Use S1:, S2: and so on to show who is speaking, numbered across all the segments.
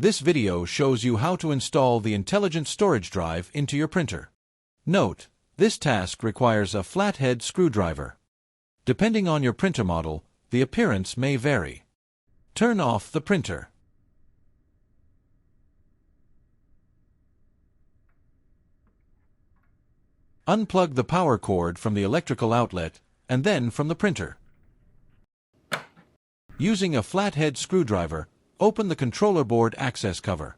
S1: This video shows you how to install the intelligent storage drive into your printer. Note, this task requires a flathead screwdriver. Depending on your printer model, the appearance may vary. Turn off the printer. Unplug the power cord from the electrical outlet and then from the printer. Using a flathead screwdriver, open the controller board access cover.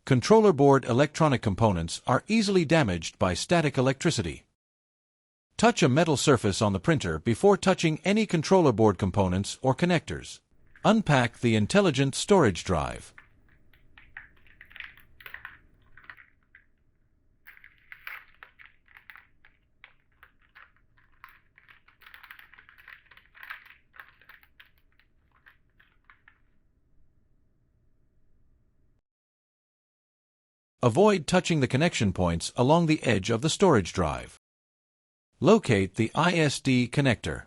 S1: Controller board electronic components are easily damaged by static electricity. Touch a metal surface on the printer before touching any controller board components or connectors. Unpack the intelligent storage drive. Avoid touching the connection points along the edge of the storage drive. Locate the ISD connector.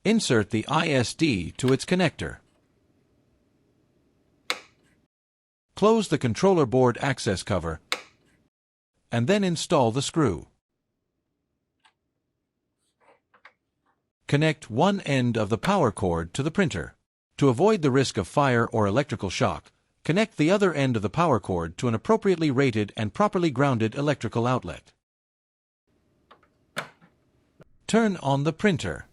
S1: Insert the ISD to its connector. Close the controller board access cover and then install the screw. Connect one end of the power cord to the printer. To avoid the risk of fire or electrical shock, connect the other end of the power cord to an appropriately rated and properly grounded electrical outlet. Turn on the printer.